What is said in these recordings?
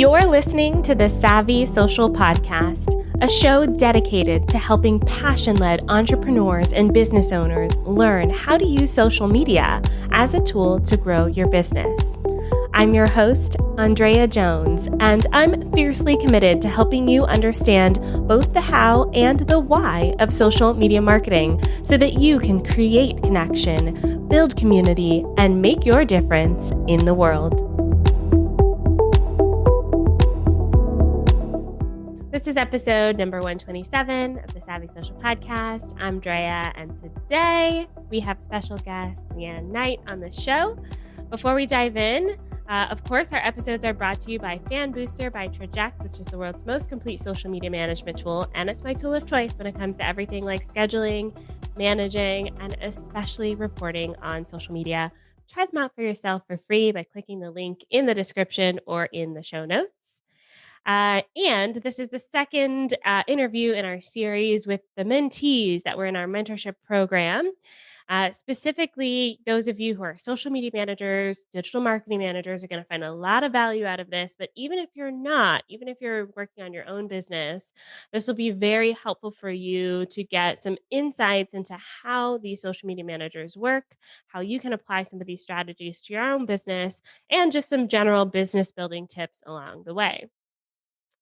You're listening to the Savvy Social Podcast, a show dedicated to helping passion-led entrepreneurs and business owners learn how to use social media as a tool to grow your business. I'm your host, ANDREA Jones, and I'm fiercely committed to helping you understand both the how and the why of social media marketing so that you can create connection, build community, and make your difference in the world. This is episode number 127 of the Savvy Social Podcast. I'm Drea, and today we have special guest Leanne Knight on the show. Before we dive in, of course, our episodes are brought to you by Fan Booster by Traject, which is the world's most complete social media management tool, and it's my tool of choice when it comes to everything like scheduling, managing, and especially reporting on social media. Try them out for yourself for free by clicking the link in the description or in the show notes. And this is the second interview in our series with the mentees that were in our mentorship program. Specifically, those of you who are social media managers, digital marketing managers are going to find a lot of value out of this. But even if you're not, even if you're working on your own business, this will be very helpful for you to get some insights into how these social media managers work, how you can apply some of these strategies to your own business, and just some general business building tips along the way.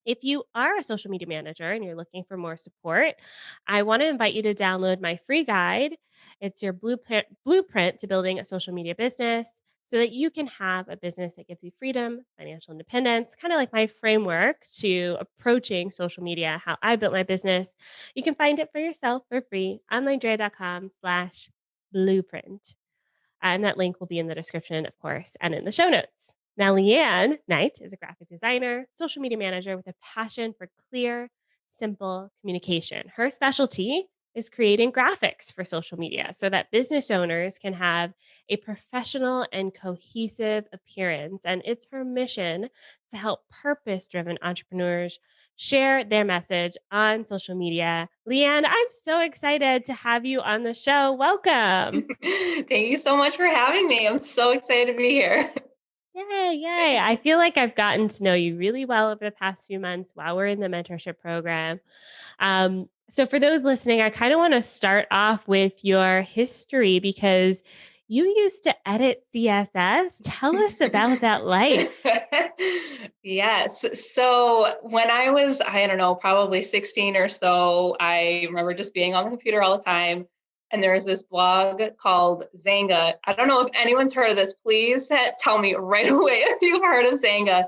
If you are a social media manager and you're looking for more support, I want to invite you to download my free guide. It's your blueprint to building a social media business so that you can have a business that gives you freedom, financial independence, kind of like my framework to approaching social media, how I built my business. You can find it for yourself for free, OnlineDrea.com/blueprint. And that link will be in the description, of course, and in the show notes. Now, Leanne Knight is a graphic designer, social media manager with a passion for clear, simple communication. Her specialty is creating graphics for social media so that business owners can have a professional and cohesive appearance. And it's her mission to help purpose-driven entrepreneurs share their message on social media. Leanne, I'm so excited to have you on the show. Welcome. Thank you so much for having me. I'm so excited to be here. Yay. I feel like I've gotten to know you really well over the past few months while we're in the mentorship program. So for those listening, I kind of want to start off with your history because you used to edit CSS. Tell us about that life. Yes. So when I was, I don't know, probably 16 or so, I remember just being on the computer all the time. And there was this blog called Xanga. I don't know if anyone's heard of this. Please tell me right away if you've heard of Xanga.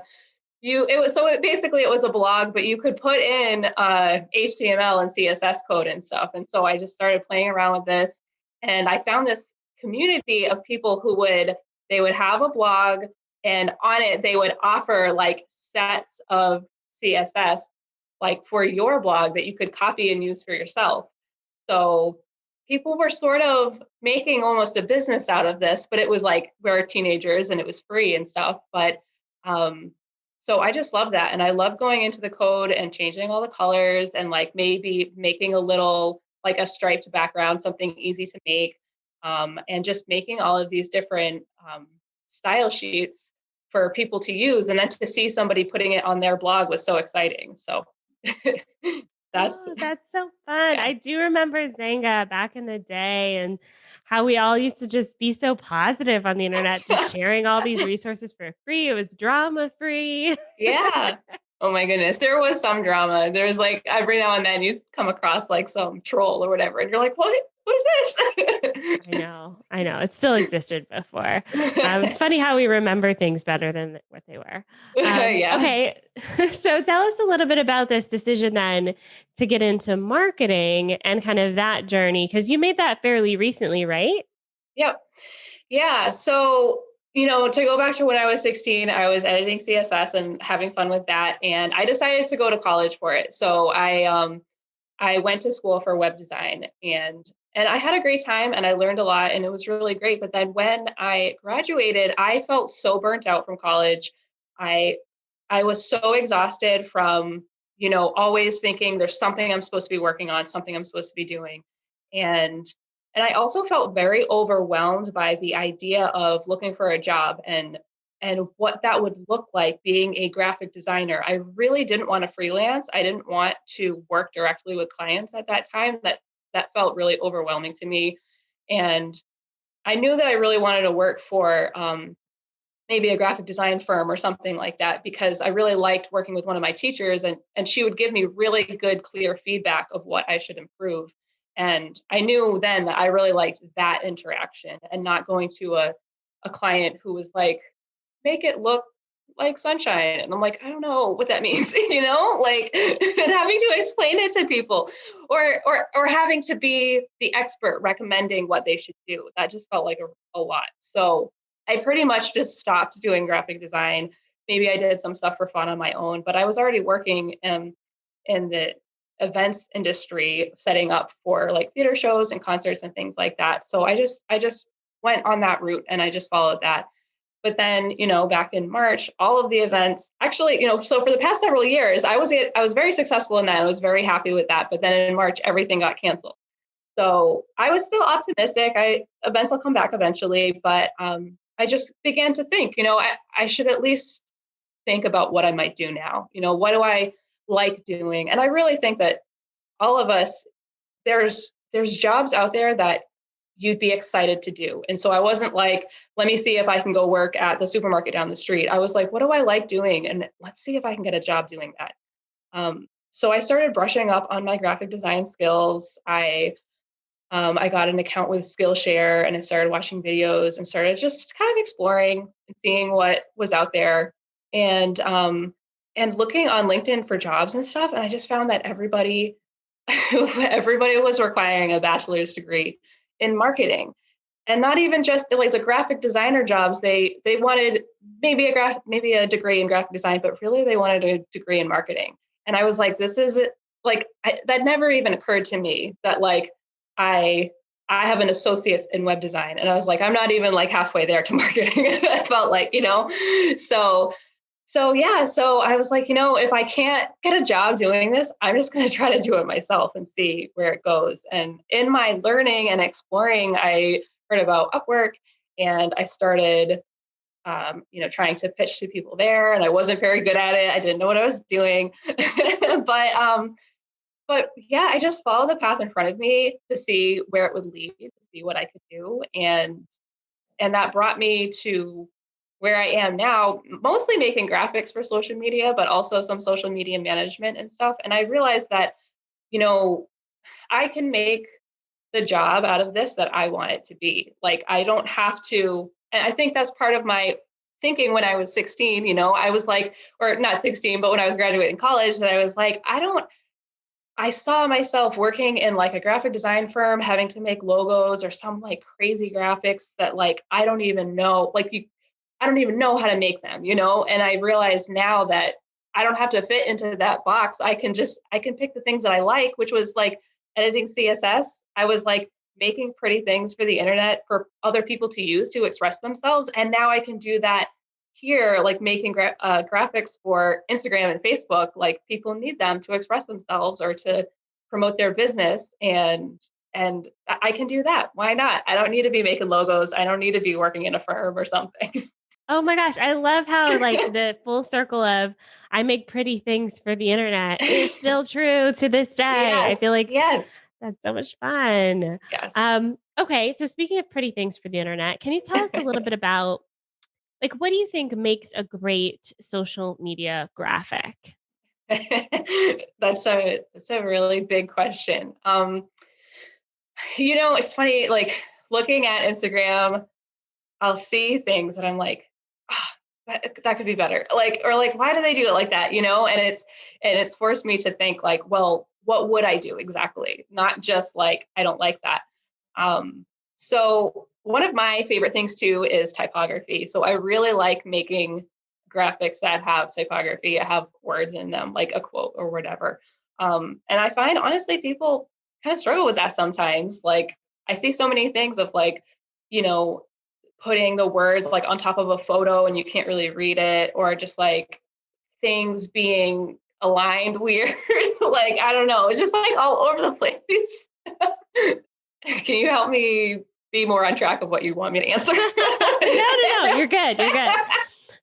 It was a blog, but you could put in HTML and CSS code and stuff. And so I just started playing around with this, and I found this community of people they would have a blog, and on it they would offer like sets of CSS like for your blog that you could copy and use for yourself. So people were sort of making almost a business out of this, but it was like we were teenagers and it was free and stuff. But so I just love that. And I love going into the code and changing all the colors and like maybe making a little, like a striped background, something easy to make. And just making all of these different style sheets for people to use. And then to see somebody putting it on their blog was so exciting. So that's so fun. Yeah. I do remember Xanga back in the day and how we all used to just be so positive on the internet, just sharing all these resources for free. It was drama free. Yeah. Oh my goodness. There was some drama. There's like every now and then you come across like some troll or whatever. And you're like, what is this? I know. It still existed before. It's funny how we remember things better than what they were. Yeah. Okay. So tell us a little bit about this decision then to get into marketing and kind of that journey, because you made that fairly recently, right? Yep. Yeah. So, to go back to when I was 16, I was editing CSS and having fun with that. And I decided to go to college for it. So I went to school for web design, and I had a great time and I learned a lot and it was really great. But then when I graduated, I felt so burnt out from college. I was so exhausted from, always thinking there's something I'm supposed to be working on, something I'm supposed to be doing. And I also felt very overwhelmed by the idea of looking for a job and and what that would look like being a graphic designer. I really didn't want to freelance. I didn't want to work directly with clients at that time. That felt really overwhelming to me. And I knew that I really wanted to work for maybe a graphic design firm or something like that, because I really liked working with one of my teachers, and she would give me really good, clear feedback of what I should improve. And I knew then that I really liked that interaction and not going to a client who was like, make it look like sunshine. And I'm like, I don't know what that means, like and having to explain it to people, or having to be the expert recommending what they should do. That just felt like a lot. So I pretty much just stopped doing graphic design. Maybe I did some stuff for fun on my own, but I was already working in the events industry, setting up for like theater shows and concerts and things like that. So I just went on that route and I just followed that. But then, back in March, all of the events actually, so for the past several years, I was very successful in that. I was very happy with that. But then in March, everything got canceled. So I was still optimistic. Events will come back eventually, but I just began to think, I should at least think about what I might do now. What do I like doing? And I really think that all of us, there's jobs out there that you'd be excited to do. And so I wasn't like, let me see if I can go work at the supermarket down the street. I was like, what do I like doing? And let's see if I can get a job doing that. So I started brushing up on my graphic design skills. I got an account with Skillshare and I started watching videos and started just kind of exploring and seeing what was out there, and looking on LinkedIn for jobs and stuff. And I just found that everybody was requiring a bachelor's degree in marketing, and not even just like the graphic designer jobs. They wanted maybe a degree in graphic design, but really they wanted a degree in marketing. And I was like, this is like, that never even occurred to me that like, I have an associate's in web design. And I was like, I'm not even like halfway there to marketing. I felt like, so yeah. So I was like, if I can't get a job doing this, I'm just going to try to do it myself and see where it goes. And in my learning and exploring, I heard about Upwork, and I started, trying to pitch to people there. And I wasn't very good at it. I didn't know what I was doing, but yeah, I just followed the path in front of me to see where it would lead, to see what I could do. And that brought me to where I am now, mostly making graphics for social media, but also some social media management and stuff. And I realized that, I can make the job out of this that I want it to be. Like, I don't have to, and I think that's part of my thinking when I was 16, I was like, or not 16, but when I was graduating college, that I was like, I saw myself working in like a graphic design firm, having to make logos or some like crazy graphics that like, I don't even know how to make them, and I realize now that I don't have to fit into that box. I can pick the things that I like, which was like editing CSS. I was like making pretty things for the internet for other people to use to express themselves. And now I can do that here, like making graphics for Instagram and Facebook. Like, people need them to express themselves or to promote their business. And I can do that. Why not? I don't need to be making logos. I don't need to be working in a firm or something. Oh my gosh. I love how like the full circle of I make pretty things for the internet is still true to this day. Yes, I feel like yes, that's so much fun. yes. Okay. So speaking of pretty things for the internet, can you tell us a little bit about like, what do you think makes a great social media graphic? That's a really big question. It's funny, like looking at Instagram, I'll see things and I'm like, that could be better. Like, or like, why do they do it like that? And it's forced me to think like, well, what would I do exactly? Not just like, I don't like that. So one of my favorite things too is typography. So I really like making graphics that have typography, have words in them, like a quote or whatever. And I find honestly, people kind of struggle with that sometimes. Like, I see so many things of like, putting the words like on top of a photo and you can't really read it, or just like things being aligned weird. Like, I don't know. It's just like all over the place. Can you help me be more on track of what you want me to answer? No. You're good.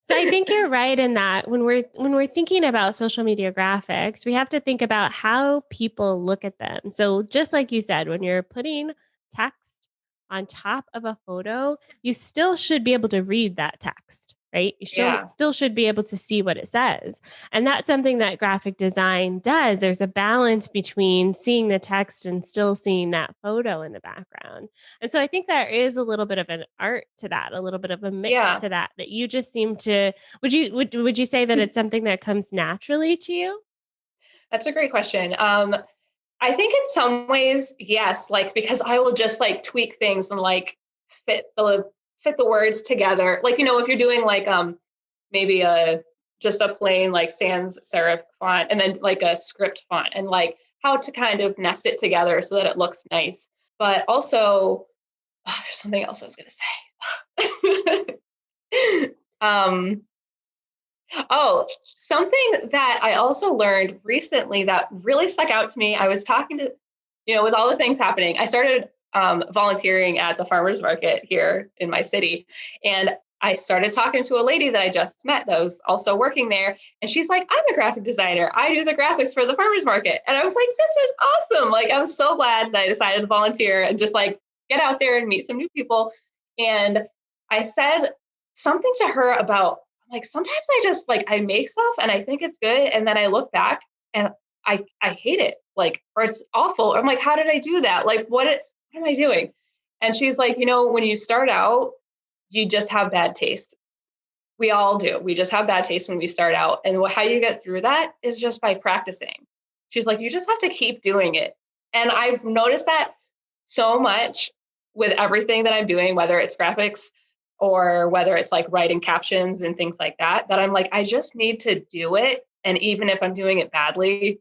So I think you're right in that when we're thinking about social media graphics, we have to think about how people look at them. So just like you said, when you're putting text on top of a photo, you still should be able to read that text, right? You Yeah. still should be able to see what it says. And that's something that graphic design does. There's a balance between seeing the text and still seeing that photo in the background. And so I think there is a little bit of an art to that, a little bit of a mix Yeah. to that you just seem to would you say that it's something that comes naturally to you? That's a great question. I think in some ways, yes, like because I will just like tweak things and like fit the fit the words together. Like, if you're doing like maybe a just a plain like sans serif font and then like a script font and like how to kind of nest it together so that it looks nice. But also, there's something else I was gonna say. um Oh, something that I also learned recently that really stuck out to me. I was talking to, with all the things happening, I started volunteering at the farmers market here in my city. And I started talking to a lady that I just met that was also working there. And she's like, I'm a graphic designer. I do the graphics for the farmers market. And I was like, this is awesome. Like, I was so glad that I decided to volunteer and just like get out there and meet some new people. And I said something to her about like sometimes I just like I make stuff and I think it's good and then I look back and I hate it like or it's awful. Or I'm like, how did I do that? Like what am I doing? And she's like, when you start out, you just have bad taste. We all do. We just have bad taste when we start out. And how you get through that is just by practicing. She's like, you just have to keep doing it. And I've noticed that so much with everything that I'm doing, whether it's graphics or whether it's like writing captions and things like that, that I'm like, I just need to do it. And even if I'm doing it badly,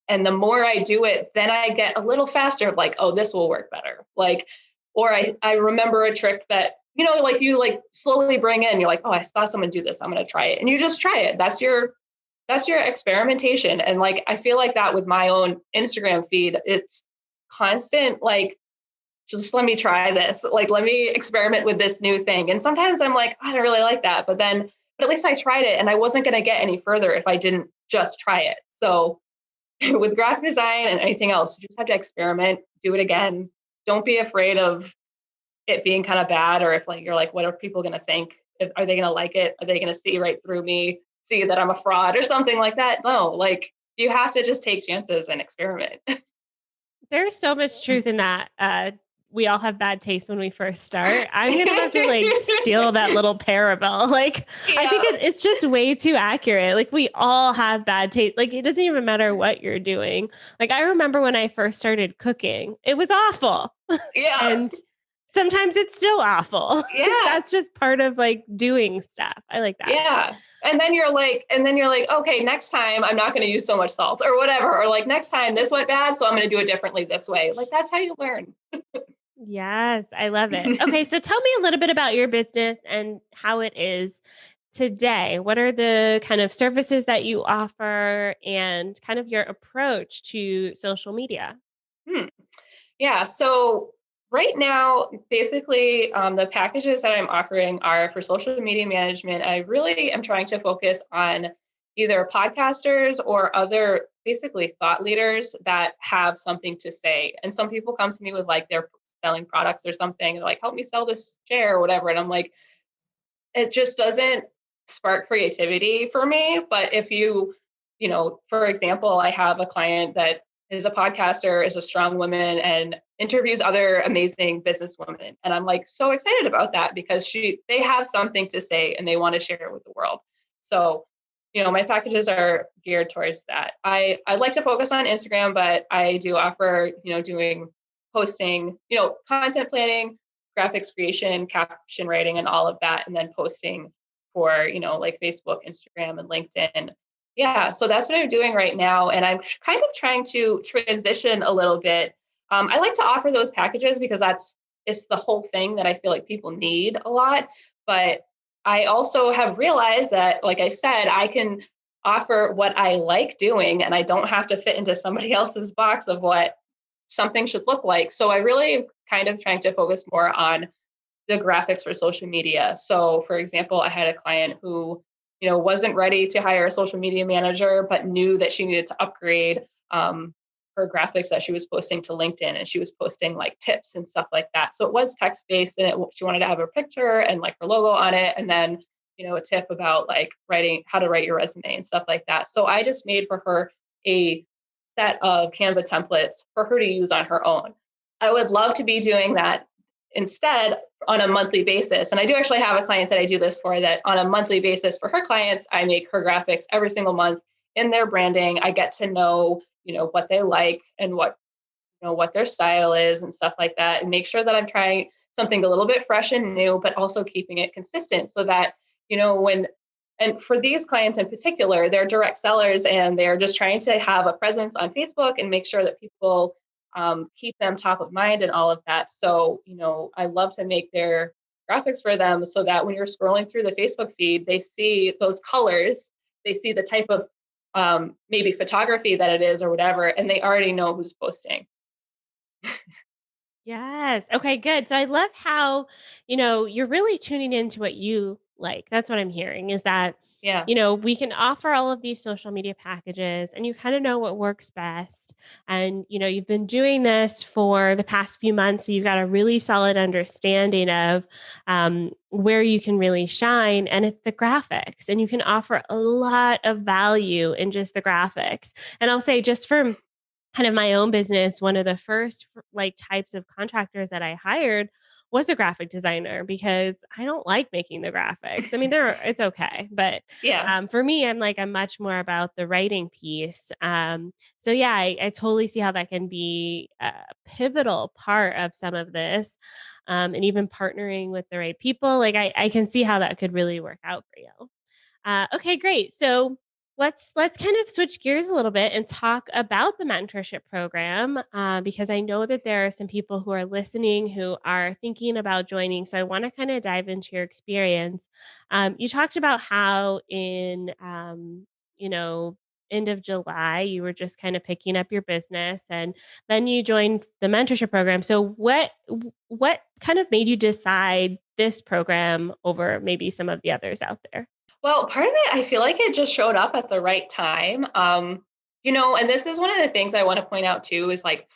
and the more I do it, then I get a little faster of like, oh, this will work better. Like, or I remember a trick that, like you like slowly bring in, you're like, oh, I saw someone do this. I'm going to try it. And you just try it. That's your experimentation. And like, I feel like that with my own Instagram feed, it's constant, like, just let me try this. Like, let me experiment with this new thing. And sometimes I'm like, I don't really like that. But at least I tried it and I wasn't going to get any further if I didn't just try it. So with graphic design and anything else, you just have to experiment, do it again. Don't be afraid of it being kind of bad or if like you're like, what are people going to think? Are they going to like it? Are they going to see right through me, see that I'm a fraud or something like that? No, like you have to just take chances and experiment. There's so much truth in that. We all have bad taste when we first start. I'm gonna have to like steal that little parable. Like, Yeah. I think it's just way too accurate. Like, we all have bad taste. Like, it doesn't even matter what you're doing. Like, I remember when I first started cooking, it was awful. Yeah. And sometimes it's still awful. Yeah. That's just part of like doing stuff. I like that. Yeah. And then you're like, okay, next time I'm not going to use so much salt or whatever. Or like next time this went bad, so I'm going to do it differently this way. Like that's how you learn. Yes, I love it. Okay, so tell me a little bit about your business and how it is today. What are the kind of services that you offer and kind of your approach to social media? Hmm. Yeah. So right now, basically, the packages that I'm offering are for social media management. I really am trying to focus on either podcasters or other basically thought leaders that have something to say. And some people come to me with like they're selling products or something, they're like, help me sell this chair or whatever. And I'm like, it just doesn't spark creativity for me. But if for example, I have a client that is a podcaster, is a strong woman, and interviews other amazing businesswomen. And I'm like so excited about that because they have something to say and they want to share it with the world. So, my packages are geared towards that. I like to focus on Instagram, but I do offer, doing posting, content planning, graphics creation, caption writing, and all of that, and then posting for, like Facebook, Instagram, and LinkedIn. Yeah, so that's what I'm doing right now. And I'm kind of trying to transition a little bit. I like to offer those packages because it's the whole thing that I feel like people need a lot. But I also have realized that, like I said, I can offer what I like doing and I don't have to fit into somebody else's box of what something should look like. So I really am kind of trying to focus more on the graphics for social media. So for example, I had a client who wasn't ready to hire a social media manager, but knew that she needed to upgrade her graphics that she was posting to LinkedIn, and she was posting like tips and stuff like that. So it was text based, and she wanted to have her picture and like her logo on it, and then a tip about like how to write your resume and stuff like that. So I just made for her a set of Canva templates for her to use on her own. I would love to be doing that instead on a monthly basis. And I do actually have a client that I do this for, that on a monthly basis for her clients, I make her graphics every single month in their branding. I get to know, what they like and what their style is and stuff like that, and make sure that I'm trying something a little bit fresh and new, but also keeping it consistent so that, and for these clients in particular, they're direct sellers and they're just trying to have a presence on Facebook and make sure that people keep them top of mind and all of that. So, I love to make their graphics for them so that when you're scrolling through the Facebook feed, they see those colors, they see the type of maybe photography that it is or whatever, and they already know who's posting. Yes. Okay, good. So I love how, you're really tuning into what you like. That's what I'm hearing is that, Yeah. we can offer all of these social media packages and you kind of know what works best. And, you've been doing this for the past few months. So you've got a really solid understanding of where you can really shine. And it's the graphics. And you can offer a lot of value in just the graphics. And I'll say, just from kind of my own business, one of the first like types of contractors that I hired was a graphic designer because I don't like making the graphics. I mean, it's okay, but Yeah. for me, I'm much more about the writing piece. So yeah, I totally see how that can be a pivotal part of some of this, and even partnering with the right people. Like I can see how that could really work out for you. Okay, great. So let's kind of switch gears a little bit and talk about the mentorship program, because I know that there are some people who are listening who are thinking about joining. So I want to kind of dive into your experience. You talked about how in you know end of July you were just kind of picking up your business, and then you joined the mentorship program. So what kind of made you decide this program over maybe some of the others out there? Well, part of it, I feel like it just showed up at the right time. And this is one of the things I want to point out too, is like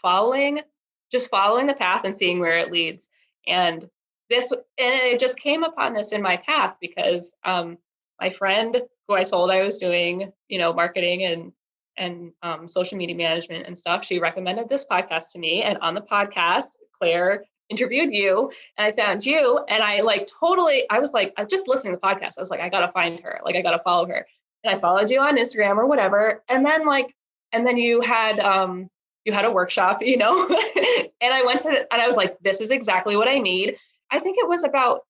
just following the path and seeing where it leads. And it just came upon this in my path because my friend who I told I was doing, marketing and social media management and stuff, she recommended this podcast to me. And on the podcast, Claire interviewed you and I found you, and I was like, I just listening to the podcast. I was like, I gotta find her. Like, I gotta follow her. And I followed you on Instagram or whatever. And then you had a workshop, and I went and I was like, this is exactly what I need. I think it was about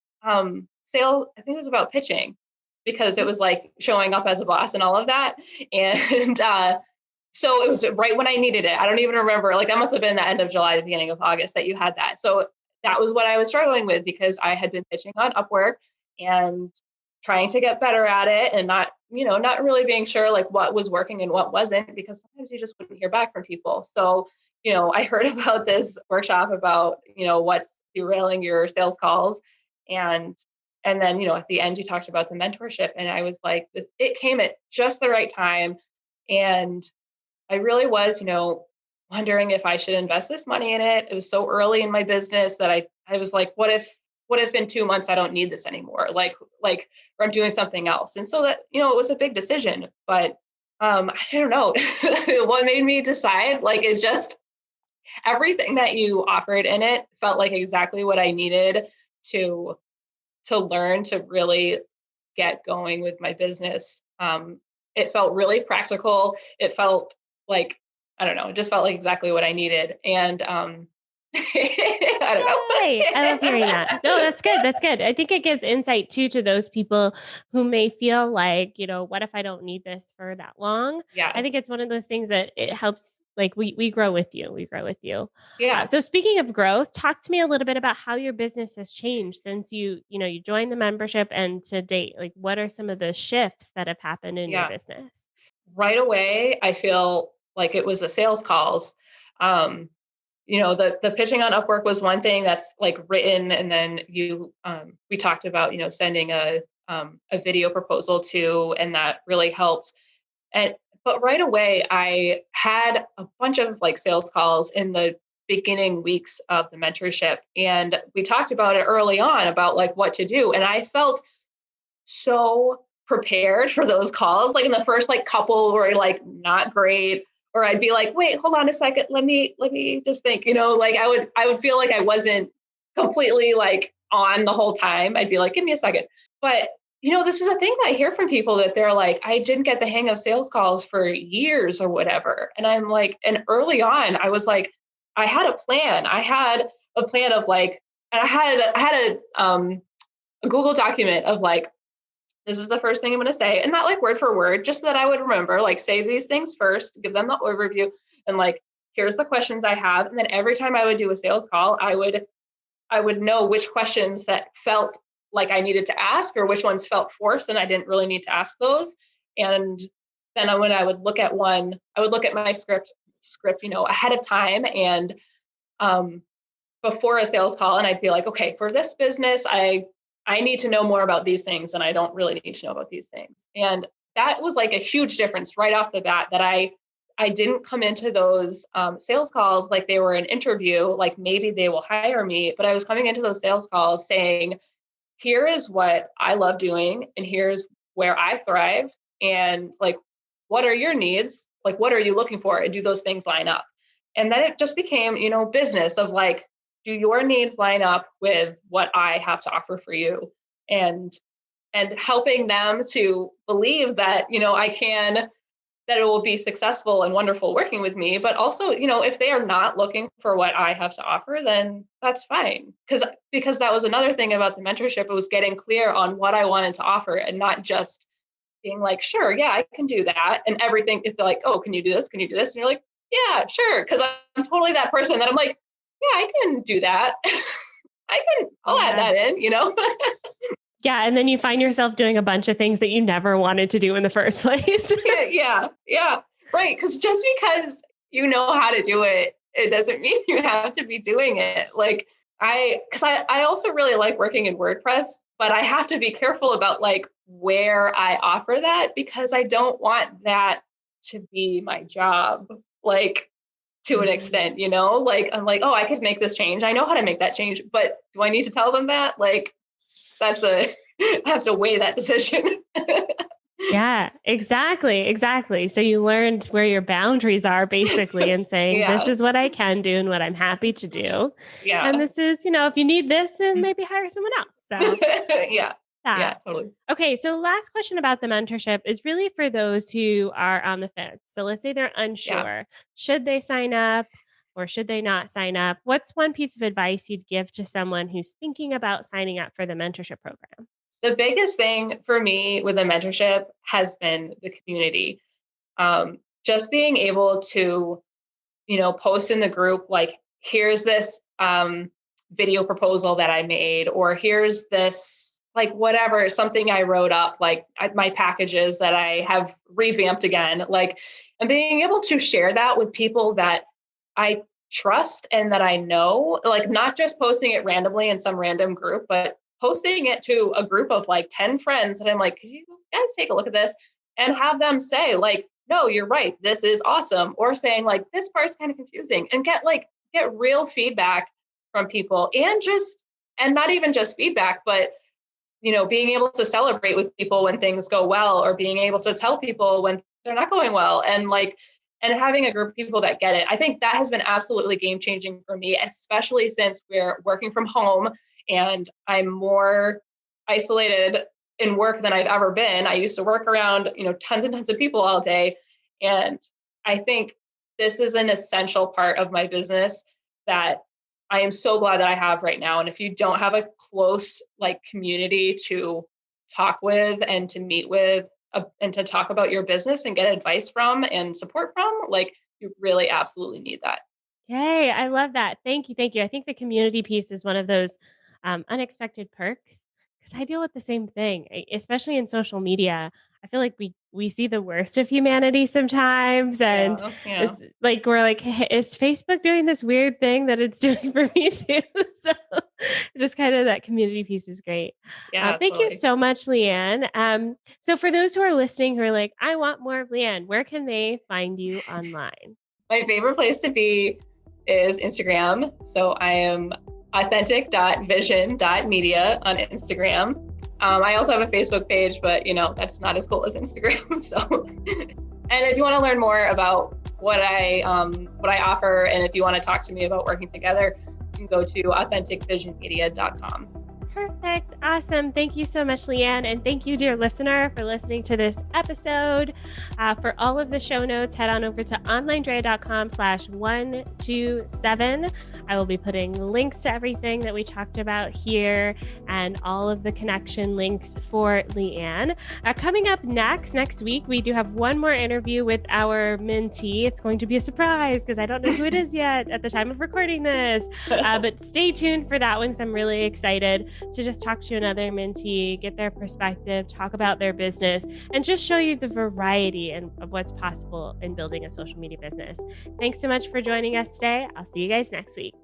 sales. I think it was about pitching because it was like showing up as a boss and all of that. And so it was right when I needed it. I don't even remember. Like that must have been the end of July, the beginning of August that you had that. So that was what I was struggling with because I had been pitching on Upwork and trying to get better at it and not really being sure like what was working and what wasn't, because sometimes you just wouldn't hear back from people. So, I heard about this workshop about, what's derailing your sales calls. And then, at the end you talked about the mentorship, and I was like, it came at just the right time. And I really was, wondering if I should invest this money in it. It was so early in my business that I was like, what if in 2 months I don't need this anymore? Or I'm doing something else. And so that, it was a big decision, but I don't know what made me decide. Like, it's just everything that you offered in it felt like exactly what I needed to learn to really get going with my business. It felt really practical. It felt like, I don't know, it just felt like exactly what I needed. And I don't Right. I love hearing know. that. No, that's good. That's good. I think it gives insight too to those people who may feel like, what if I don't need this for that long? I think Yes. it's one of those things that it helps. Like we grow with you. We grow with you. Yeah. So speaking of growth, talk to me a little bit about how your business has changed since you joined the membership and to date. Like, what are some of the shifts that have happened in your Yeah. business? Right away, I feel like it was the sales calls. Um, the pitching on Upwork was one thing that's like written, and then we talked about, sending a video proposal to, and that really helped. But right away, I had a bunch of like sales calls in the beginning weeks of the mentorship. And we talked about it early on about like what to do. And I felt so prepared for those calls. Like in the first like couple were like not great. Or I'd be like, wait, hold on a second. Let me just think, like I would feel like I wasn't completely like on the whole time. I'd be like, give me a second. But this is a thing that I hear from people that they're like, I didn't get the hang of sales calls for years or whatever. And I'm like, and early on, I was like, I had a plan. I had a plan of like, and I had a Google document of like, this is the first thing I'm going to say, and not like word for word, just so that I would remember, like say these things first, give them the overview, and like, here's the questions I have. And then every time I would do a sales call, I would know which questions that felt like I needed to ask or which ones felt forced and I didn't really need to ask those. And then when I would look at one, I would look at my script, ahead of time and before a sales call, and I'd be like, okay, for this business, I need to know more about these things and I don't really need to know about these things. And that was like a huge difference right off the bat, that I didn't come into those sales calls like they were an interview, like maybe they will hire me, but I was coming into those sales calls saying, here is what I love doing and here's where I thrive. And like, what are your needs? Like, what are you looking for? And do those things line up? And then it just became, business of like, do your needs line up with what I have to offer for you? And helping them to believe that, that it will be successful and wonderful working with me. But also, if they are not looking for what I have to offer, then that's fine. Because that was another thing about the mentorship. It was getting clear on what I wanted to offer and not just being like, sure, yeah, I can do that. And everything, if they're like, oh, can you do this? Can you do this? And you're like, yeah, sure. Because I'm totally that person that I'm like, yeah, I can do that. I'll add that in, Yeah. And then you find yourself doing a bunch of things that you never wanted to do in the first place. Yeah. Right. Because just because you know how to do it, it doesn't mean you have to be doing it. Like I also really like working in WordPress, but I have to be careful about like where I offer that, because I don't want that to be my job. Like to an extent, like I'm like, oh, I could make this change. I know how to make that change, but do I need to tell them that? Like I have to weigh that decision. Yeah, exactly. So you learned where your boundaries are basically and saying, this is what I can do and what I'm happy to do. Yeah. And this is, if you need this, then maybe hire someone else. So yeah, totally. Okay. So last question about the mentorship is really for those who are on the fence. So let's say they're unsure. Yeah. Should they sign up or should they not sign up? What's one piece of advice you'd give to someone who's thinking about signing up for the mentorship program? The biggest thing for me with a mentorship has been the community. Just being able to, post in the group, like, here's this video proposal that I made, or here's this, like, whatever, something I wrote up, like my packages that I have revamped again, like, and being able to share that with people that I trust and that I know, like not just posting it randomly in some random group, but posting it to a group of like 10 friends. And I'm like, could you guys take a look at this and have them say like, no, you're right, this is awesome. Or saying like, this part's kind of confusing, and get real feedback from people, and not even just feedback, but being able to celebrate with people when things go well, or being able to tell people when they're not going well, and having a group of people that get it. I think that has been absolutely game changing for me, especially since we're working from home and I'm more isolated in work than I've ever been. I used to work around, tons and tons of people all day. And I think this is an essential part of my business that I am so glad that I have right now. And if you don't have a close community to talk with and to meet with, and to talk about your business and get advice from and support from, you really absolutely need that. Yay. I love that. Thank you. I think the community piece is one of those unexpected perks, because I deal with the same thing, especially in social media. I feel like we see the worst of humanity sometimes. And it's like, we're like, hey, is Facebook doing this weird thing that it's doing for me too? So Just kind of that community piece is great. Yeah, Thank you totally. so much, Leanne. So for those who are listening who are like, I want more of Leanne, where can they find you online? My favorite place to be is Instagram. So I am authentic.vision.media on Instagram. I also have a Facebook page, but that's not as cool as Instagram. So, and if you want to learn more about what I offer, and if you want to talk to me about working together, you can go to authenticvisionmedia.com. Perfect. Awesome. Thank you so much, Leanne. And thank you, dear listener, for listening to this episode. For all of the show notes, head on over to onlinedrea.com/127. I will be putting links to everything that we talked about here and all of the connection links for Leanne. Coming up next week, we do have one more interview with our mentee. It's going to be a surprise because I don't know who it is yet at the time of recording this. But stay tuned for that one because I'm really excited to just talk to another mentee, get their perspective, talk about their business, and just show you the variety of what's possible in building a social media business. Thanks so much for joining us today. I'll see you guys next week.